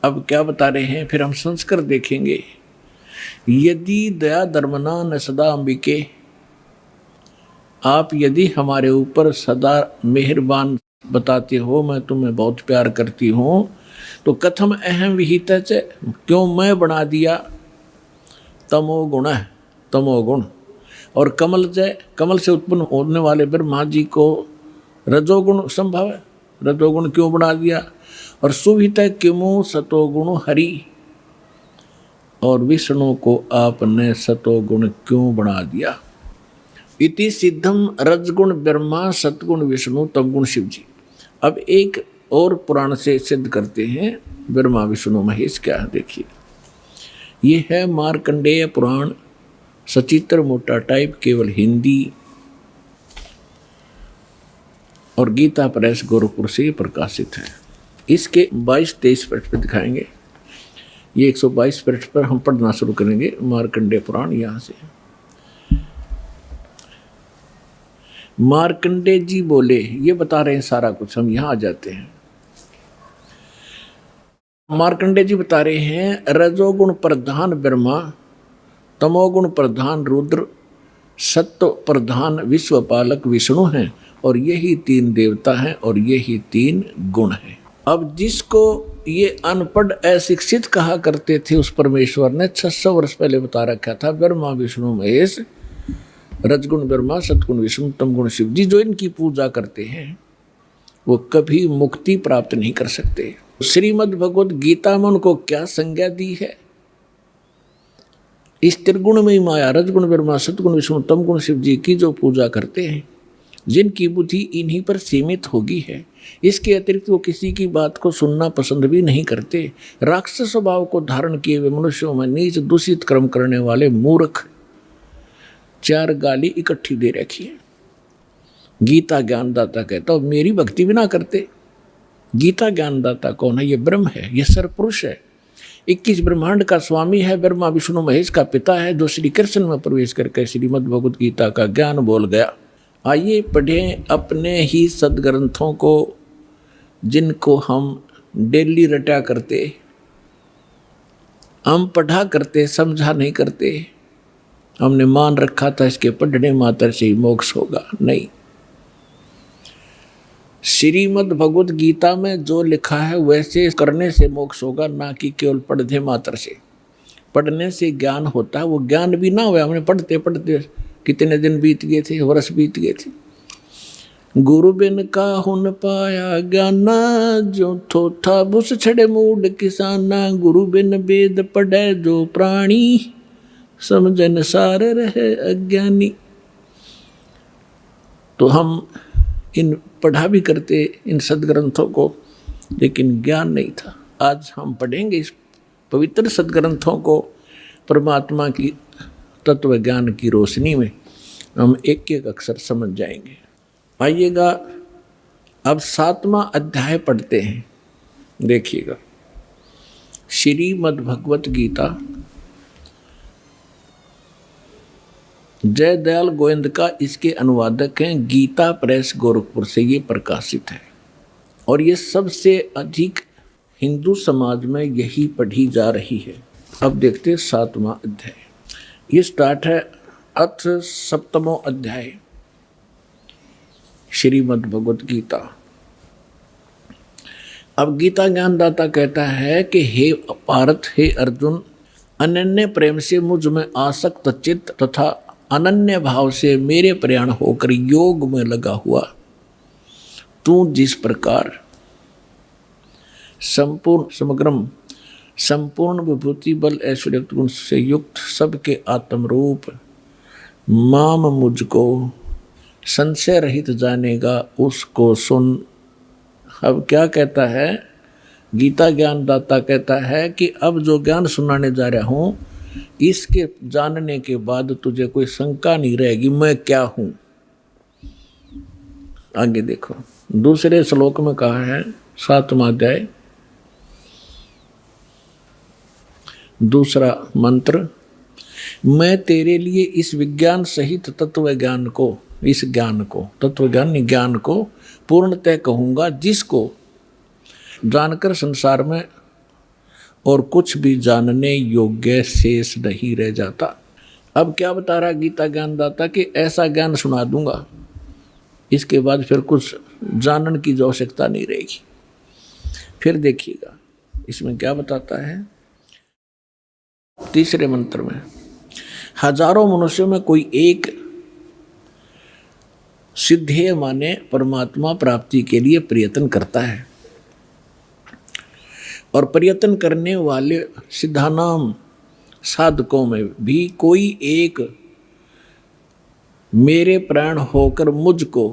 अब क्या बता रहे हैं, फिर हम संस्कार देखेंगे। यदि दया धर्मना न सदा अंबिके, आप यदि हमारे ऊपर सदा मेहरबान बताते हो, मैं तुम्हें बहुत प्यार करती हूँ, तो कथम अहम विहित, क्यों मैं बना दिया तमोगुण, तमोगुण। और कमल से उत्पन्न होने वाले ब्रह्मा जी को रजोगुण संभव है, रजोगुण क्यों बना दिया? और सुवित किमु सतोगुण हरि, और विष्णु को आपने सतोगुण क्यों बना दिया? इति सिद्धम रजगुण ब्रह्मा, सतगुण विष्णु, तमगुण शिव जी। अब एक और पुराण से सिद्ध करते हैं ब्रह्मा विष्णु महेश क्या है। देखिए, ये है मार्कंडेय पुराण, सचित्र मोटा टाइप, केवल हिंदी, और गीता प्रेस गोरखपुर से प्रकाशित है। इसके 22-23 पृष्ठ पर दिखाएंगे। ये 122 पृष्ठ पर हम पढ़ना शुरू करेंगे मार्कंडेय पुराण। यहाँ से मार्कंडेय जी बोले, ये बता रहे हैं सारा कुछ, हम यहाँ आ जाते हैं। मार्कंडेय जी बता रहे हैं रजोगुण प्रधान ब्रह्मा, तमोगुण प्रधान रुद्र, सत्व प्रधान विश्वपालक विष्णु हैं, और यही 3 देवता हैं और यही 3 गुण हैं। अब जिसको ये अनपढ़ अशिक्षित कहा करते थे उस परमेश्वर ने 600 वर्ष पहले बता रखा था ब्रह्मा विष्णु महेश, रजगुण ब्रह्मा, सतगुण विष्णु, तमगुण शिव जी। जो इनकी पूजा करते हैं वो कभी मुक्ति प्राप्त नहीं कर सकते। श्रीमद् भगवत गीता में उनको क्या संज्ञा दी है? इस त्रिगुण में ही माया, रजगुण ब्रह्मा, सतगुण विष्णु, तमगुण शिव जी की जो पूजा करते हैं, जिनकी बुद्धि इन्हीं पर सीमित होगी है, इसके अतिरिक्त वो किसी की बात को सुनना पसंद भी नहीं करते। राक्षस स्वभाव को धारण किए हुए मनुष्यों में नीच दूषित कर्म करने वाले मूर्ख 4 गाली इकट्ठी दे रखी है। गीता ज्ञानदाता कहता हो मेरी भक्ति भी ना करते। गीता ज्ञानदाता कौन है? ये ब्रह्म है, ये सरपुरुष है, 21 ब्रह्मांड का स्वामी है, ब्रह्मा विष्णु महेश का पिता है, जो श्री कृष्ण में प्रवेश करके श्रीमद् भगवत गीता का ज्ञान बोल गया। आइए पढ़ें अपने ही सदग्रंथों को, जिनको हम डेली रटा करते, हम पढ़ा करते, समझा नहीं करते। हमने मान रखा था इसके पढ़ने मात्र से ही मोक्ष होगा। नहीं, श्रीमद् भगवत गीता में जो लिखा है वैसे करने से मोक्ष होगा, ना कि केवल पढ़ने मात्र से। पढ़ने से ज्ञान होता है, वो ज्ञान भी ना हुआ। हमने पढ़ते पढ़ते कितने दिन बीत गए थे, वर्ष बीत गए थे। गुरु बिन का हुन पाया ज्ञाना, जो थोथा बुस छड़े मूड किसाना। गुरु बिन वेद पढ़े जो प्राणी, समझन सार रहे अज्ञानी। तो हम इन पढ़ा भी करते इन सदग्रंथों को, लेकिन ज्ञान नहीं था। आज हम पढ़ेंगे इस पवित्र सदग्रंथों को परमात्मा की तत्व ज्ञान की रोशनी में, हम एक एक अक्षर समझ जाएंगे। आइएगा अब 7वां अध्याय पढ़ते हैं। देखिएगा, श्रीमद् भगवत गीता जय दयाल गोविंद का इसके अनुवादक हैं, गीता प्रेस गोरखपुर से ये प्रकाशित है, और ये सबसे अधिक हिंदू समाज में यही पढ़ी जा रही है। अब देखते हैं 7वां अध्याय। ये स्टार्ट है अथ 7वां अध्याय श्रीमद् भगवत गीता। अब गीता ज्ञानदाता कहता है कि हे पार्थ, हे अर्जुन, अनन्य प्रेम से मुझ में आसक्त चित्त तथा अनन्य भाव से मेरे प्रयाण होकर योग में लगा हुआ तू जिस प्रकार संपूर्ण समग्रम संपूर्ण विभूति बल ऐश्वर्य गुण से युक्त सबके आत्मरूप माम मुझको संशय रहित जानेगा, उसको सुन। अब क्या कहता है गीता ज्ञानदाता? कहता है कि अब जो ज्ञान सुनाने जा रहा हूँ, इसके जानने के बाद तुझे कोई शंका नहीं रहेगी मैं क्या हूं। आगे देखो, दूसरे श्लोक में कहा है 7वां अध्याय दूसरा मंत्र, मैं तेरे लिए इस विज्ञान सहित तत्व ज्ञान को, इस ज्ञान को, तत्व ज्ञान ज्ञान को पूर्णतः कहूँगा, जिसको जानकर संसार में और कुछ भी जानने योग्य शेष नहीं रह जाता। अब क्या बता रहा गीता ज्ञानदाता कि ऐसा ज्ञान सुना दूंगा, इसके बाद फिर कुछ जानने की आवश्यकता नहीं रहेगी। फिर देखिएगा इसमें क्या बताता है। तीसरे मंत्र में, हजारों मनुष्यों में कोई एक सिद्धेय माने परमात्मा प्राप्ति के लिए प्रयत्न करता है, और प्रयत्न करने वाले सिद्धानाम साधकों में भी कोई एक मेरे प्राण होकर मुझको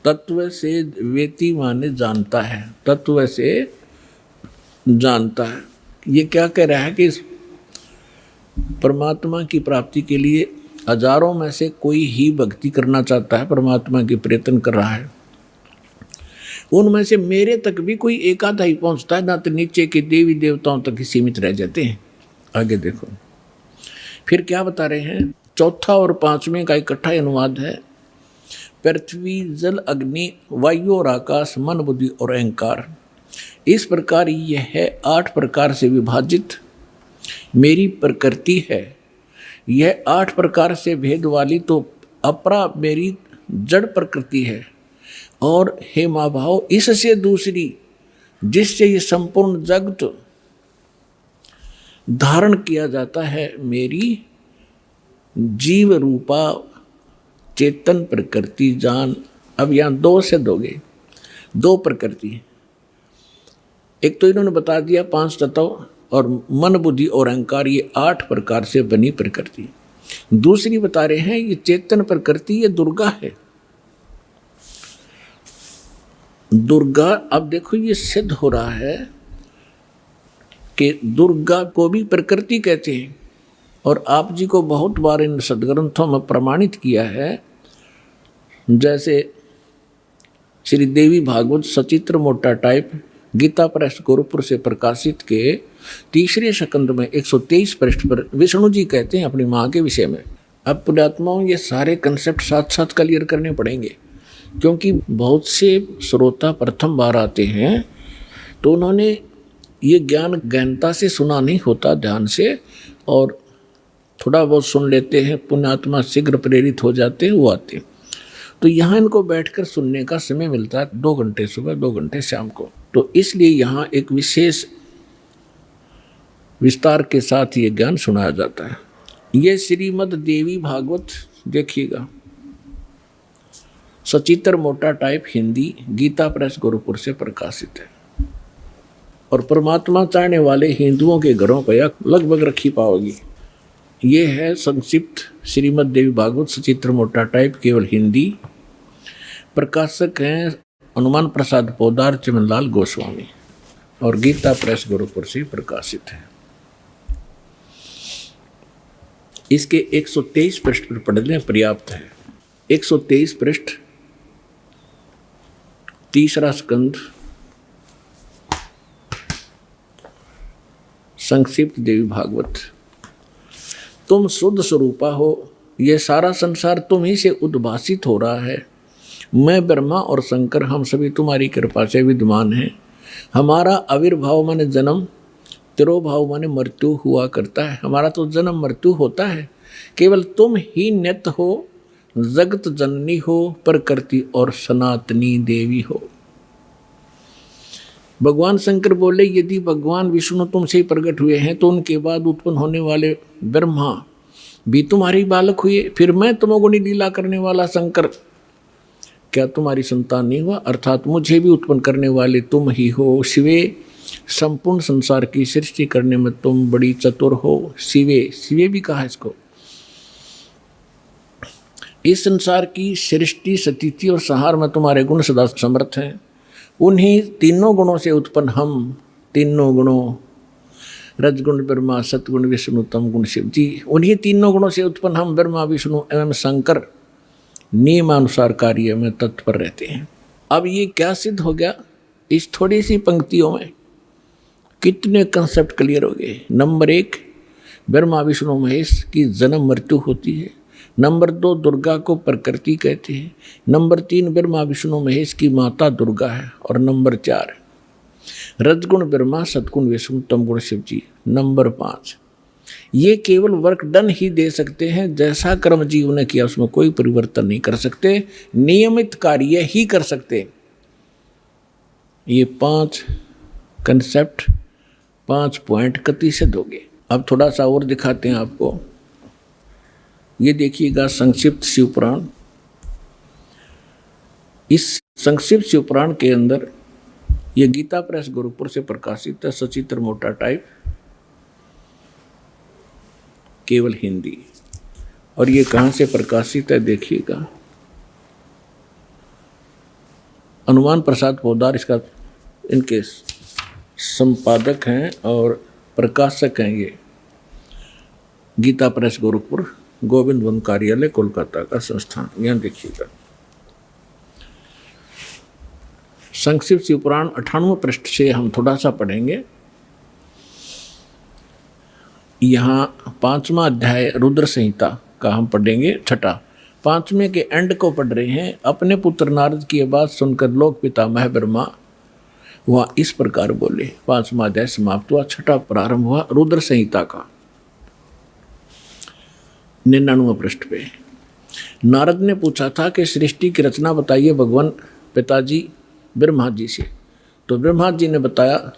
तत्व से वेति माने जानता है, तत्व से जानता है। ये क्या कह रहा है कि परमात्मा की प्राप्ति के लिए हजारों में से कोई ही भक्ति करना चाहता है, परमात्मा की प्रयत्न कर रहा है, उनमें से मेरे तक भी कोई एक आधा ही पहुंचता है, ना तो नीचे के देवी देवताओं तक ही सीमित रह जाते हैं। आगे देखो फिर क्या बता रहे हैं। चौथा और पांचवें का इकट्ठा अनुवाद है, पृथ्वी जल अग्नि वायु और आकाश मन बुद्धि और अहंकार। इस प्रकार यह है 8 प्रकार से विभाजित मेरी प्रकृति है। यह 8 प्रकार से भेद वाली तो अपरा मेरी जड़ प्रकृति है, और हे महाभाव इससे दूसरी जिससे ये संपूर्ण जगत धारण किया जाता है मेरी जीव रूपा चेतन प्रकृति जान। अब यहाँ 2 से दोगे, 2 प्रकृति। एक तो इन्होंने बता दिया 5 तत्व और मन बुद्धि और अहंकार, ये 8 प्रकार से बनी प्रकृति। दूसरी बता रहे हैं ये चेतन प्रकृति, ये दुर्गा है। दुर्गा, अब देखो ये सिद्ध हो रहा है कि दुर्गा को भी प्रकृति कहते हैं, और आप जी को बहुत बार इन सदग्रंथों में प्रमाणित किया है। जैसे श्री देवी भागवत सचित्र मोटा टाइप गीता प्रेस गोरखपुर से प्रकाशित के 3रे स्कंद में 123 पृष्ठ पर विष्णु जी कहते हैं अपनी माँ के विषय में। अब पुण्यात्माओं ये सारे कंसेप्ट साथ साथ क्लियर करने पड़ेंगे, क्योंकि बहुत से श्रोता प्रथम बार आते हैं तो उन्होंने ये ज्ञान गहनता से सुना नहीं होता ध्यान से, और थोड़ा बहुत सुन लेते हैं, पुण्यात्मा शीघ्र प्रेरित हो जाते हैं, वो आते हैं। तो यहाँ इनको बैठकर सुनने का समय मिलता है 2 घंटे सुबह 2 घंटे शाम को, तो इसलिए यहाँ एक विशेष विस्तार के साथ ये ज्ञान सुनाया जाता है। ये श्रीमद् देवी भागवत देखिएगा, सचित्र मोटा टाइप हिंदी, गीता प्रेस गोरखपुर से प्रकाशित है, और परमात्मा चाहने वाले हिंदुओं के घरों पर लगभग रखी पाओगी। ये है संक्षिप्त श्रीमद् देवी भागवत सचित्र मोटा टाइप केवल हिंदी। प्रकाशक हैं हनुमान प्रसाद पोदार चमनलाल गोस्वामी, और गीता प्रेस गोरखपुर से प्रकाशित है। इसके 123 पृष्ठ पर पढ़ने पर्याप्त है। 123 पृष्ठ, 3रा स्कंद, संक्षिप्त देवी भागवत। तुम शुद्ध स्वरूपा हो, यह सारा संसार तुम ही से उद्भासित हो रहा है। मैं ब्रह्मा और शंकर हम सभी तुम्हारी कृपा से विद्यमान हैं। हमारा आविर्भाव माने जन्म, तिरोभाव माने मृत्यु हुआ करता है। हमारा तो जन्म मृत्यु होता है, केवल तुम ही नित्य हो, जगत जननी हो, प्रकृति और सनातनी देवी हो। भगवान शंकर बोले यदि भगवान विष्णु तुमसे प्रकट हुए हैं तो उनके बाद उत्पन्न होने वाले ब्रह्मा भी तुम्हारी बालक हुए, फिर मैं तमोगुणी लीला करने वाला शंकर क्या तुम्हारी संतान नहीं हुआ? अर्थात मुझे भी उत्पन्न करने वाले तुम ही हो। शिवे, संपूर्ण संसार की सृष्टि करने में तुम बड़ी चतुर हो। शिवे, शिवे भी कहा इसको। इस संसार की सृष्टि, स्थिति और संहार में तुम्हारे गुण सदा समर्थ हैं। उन्हीं तीनों गुणों से उत्पन्न हम, तीनों गुणों रजगुण ब्रह्मा, सतगुण विष्णु, तम गुण शिव जी, उन्हीं तीनों गुणों से उत्पन्न हम ब्रह्मा विष्णु एवं शंकर नियमानुसार कार्य में तत्पर रहते हैं। अब ये क्या सिद्ध हो गया? इस थोड़ी सी पंक्तियों में कितने कंसेप्ट क्लियर हो गए। नंबर 1, ब्रह्मा विष्णु महेश की जन्म मृत्यु होती है। नंबर 2, दुर्गा को प्रकृति कहते हैं। नंबर 3, ब्रह्मा विष्णु महेश की माता दुर्गा है। और नंबर 4, रजगुण ब्रह्मा, सतगुण विष्णु, तमगुण शिव जी। नंबर 5, ये केवल वर्क डन ही दे सकते हैं, जैसा कर्म जीव ने किया उसमें कोई परिवर्तन नहीं कर सकते, नियमित कार्य ही कर सकते। ये 5 कंसेप्ट, 5 पॉइंट कति से दोगे। अब थोड़ा सा और दिखाते हैं आपको। ये देखिएगा संक्षिप्त शिवपुराण। इस संक्षिप्त शिवपुराण के अंदर ये गीता प्रेस गोरखपुर से प्रकाशित है, सचित्र मोटा टाइप, केवल हिंदी। और ये कहाँ से प्रकाशित है देखिएगा, हनुमान प्रसाद पोदार इसका इनके संपादक हैं और प्रकाशक हैं। ये गीता प्रेस गोरखपुर, गोविंद वन कार्यालय, कोलकाता का संस्थान। यहाँ देखिएगा संक्षिप्त शिव पुराण 98 पृष्ठ से हम थोड़ा सा पढ़ेंगे। यहाँ 5वां अध्याय रुद्र संहिता का हम पढ़ेंगे 6ठा। 5वें के एंड को पढ़ रहे हैं। अपने पुत्र नारद की बात सुनकर लोक पितामह ब्रह्मा वह इस प्रकार बोले। 5वां अध्याय समाप्त हुआ, 6ठा प्रारंभ हुआ रुद्र संहिता का 99वें पृष्ठ पे। नारद ने पूछा था कि सृष्टि की रचना बताइए भगवान पिताजी ब्रह्मा जी से। तो ब्रह्मा जी ने बताया,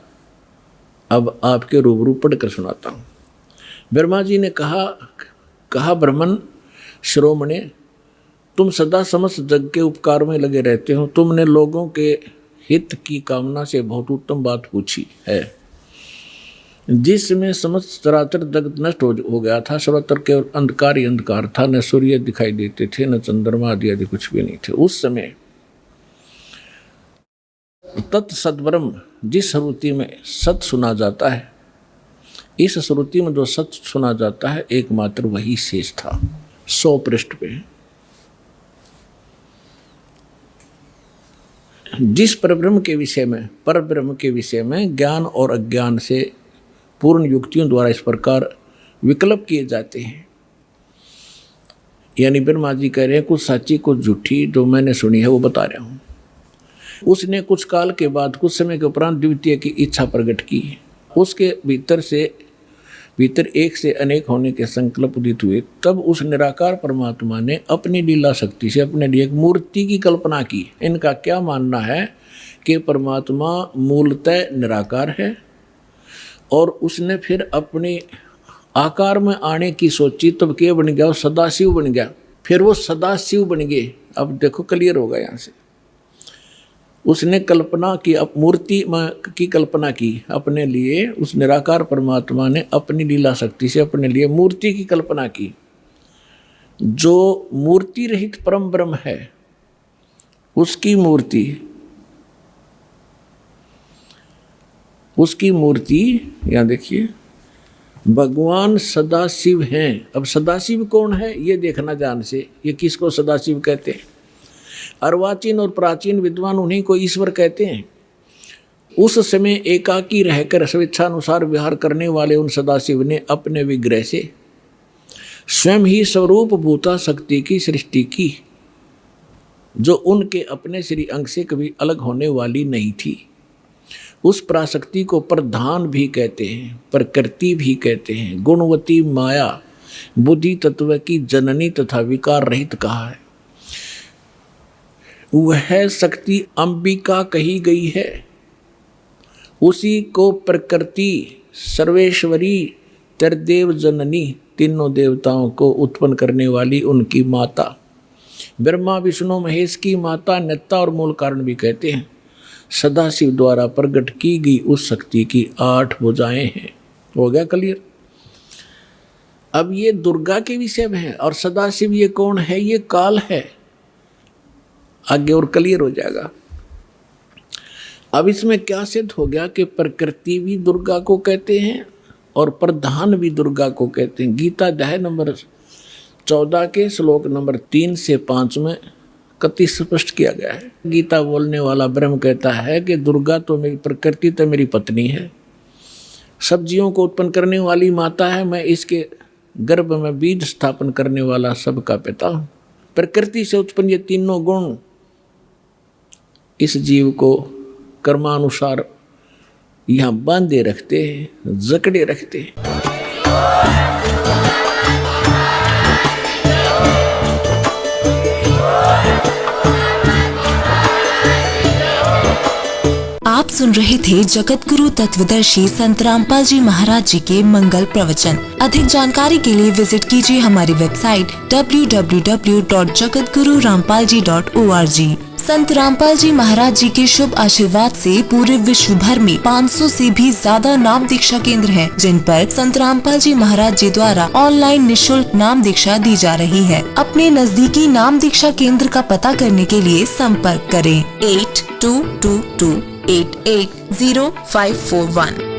अब आपके रूबरू पढ़कर सुनाता हूँ। ब्रह्मा जी ने कहा ब्राह्मण श्रोमणे, तुम सदा समस्त जग के उपकार में लगे रहते हो। तुमने लोगों के हित की कामना से बहुत उत्तम बात पूछी है। जिसमें समस्त चराचर जगत नष्ट हो गया था, सर्वत्र केवल अंधकार ही अंधकार था, न सूर्य दिखाई देते थे, न चंद्रमा आदि कुछ भी नहीं थे। उस समय तत्सद्ब्रह्म, जिस श्रुति में सत सुना जाता है, इस श्रुति में जो सत सुना जाता है एकमात्र वही शेष था। 100 पृष्ठ पे जिस परब्रह्म के विषय में ज्ञान और अज्ञान से पूर्ण युक्तियों द्वारा इस प्रकार विकल्प किए जाते हैं। यानी ब्रह्मा जी कह रहे हैं कुछ सच्ची कुछ झूठी जो मैंने सुनी है वो बता रहा हूँ। उसने कुछ काल के बाद, कुछ समय के उपरांत द्वितीय की इच्छा प्रकट की। उसके भीतर एक से अनेक होने के संकल्प उदित हुए। तब उस निराकार परमात्मा ने अपनी लीला शक्ति से अपने लिए एक मूर्ति की कल्पना की। इनका क्या मानना है कि परमात्मा मूलतः निराकार है और उसने फिर अपने आकार में आने की सोची, तब क्या बन गया? वो सदाशिव बन गया। फिर वो सदाशिव बन गए। अब देखो क्लियर होगा यहाँ से। उसने कल्पना की, अब मूर्ति की कल्पना की अपने लिए। उस निराकार परमात्मा ने अपनी लीला शक्ति से अपने लिए मूर्ति की कल्पना की। जो मूर्ति रहित परम ब्रह्म है उसकी मूर्ति यहाँ देखिए, भगवान सदाशिव हैं। अब सदाशिव कौन है ये देखना ध्यान से। ये किसको सदाशिव कहते हैं? अर्वाचीन और प्राचीन विद्वान उन्हीं को ईश्वर कहते हैं। उस समय एकाकी रहकर स्वेच्छानुसार विहार करने वाले उन सदाशिव ने अपने विग्रह से स्वयं ही स्वरूप भूता शक्ति की सृष्टि की, जो उनके अपने श्री अंग से कभी अलग होने वाली नहीं थी। उस पराशक्ति को प्रधान भी कहते हैं, प्रकृति भी कहते हैं, गुणवती माया, बुद्धि तत्व की जननी तथा विकार रहित कहा है। वह शक्ति अंबिका कही गई है। उसी को प्रकृति, सर्वेश्वरी, त्रिदेव जननी, तीनों देवताओं को उत्पन्न करने वाली उनकी माता, ब्रह्मा विष्णु महेश की माता, नेता और मूल कारण भी कहते हैं। सदाशिव द्वारा प्रकट की गई उस शक्ति की 8 भुजाएं हैं। हो गया क्लियर? अब ये दुर्गा के विषय में है और सदाशिव ये कौन है? ये काल है। आगे और क्लियर हो जाएगा। अब इसमें क्या सिद्ध हो गया कि प्रकृति भी दुर्गा को कहते हैं और प्रधान भी दुर्गा को कहते हैं। गीता अध्याय नंबर 14 के श्लोक नंबर 3 से 5 में कति स्पष्ट किया गया है। गीता बोलने वाला ब्रह्म कहता है कि दुर्गा तो मेरी, प्रकृति तो मेरी पत्नी है, सब जीवों को उत्पन्न करने वाली माता है, मैं इसके गर्भ में बीज स्थापन करने वाला सबका पिता हूँ। प्रकृति से उत्पन्न ये तीनों गुण इस जीव को कर्मानुसार यहाँ बांधे रखते हैं, जकड़े रखते हैं। आप सुन रहे थे जगत गुरु तत्वदर्शी संत रामपाल जी महाराज जी के मंगल प्रवचन। अधिक जानकारी के लिए विजिट कीजिए हमारी वेबसाइट www.jagatgururampalji.org। संत रामपाल जी महाराज जी के शुभ आशीर्वाद से पूरे विश्व भर में 500 से भी ज्यादा नाम दीक्षा केंद्र हैं, जिन पर संत रामपाल जी महाराज जी द्वारा ऑनलाइन निःशुल्क नाम दीक्षा दी जा रही है। अपने नजदीकी नाम दीक्षा केंद्र का पता करने के लिए संपर्क करें 8222880541।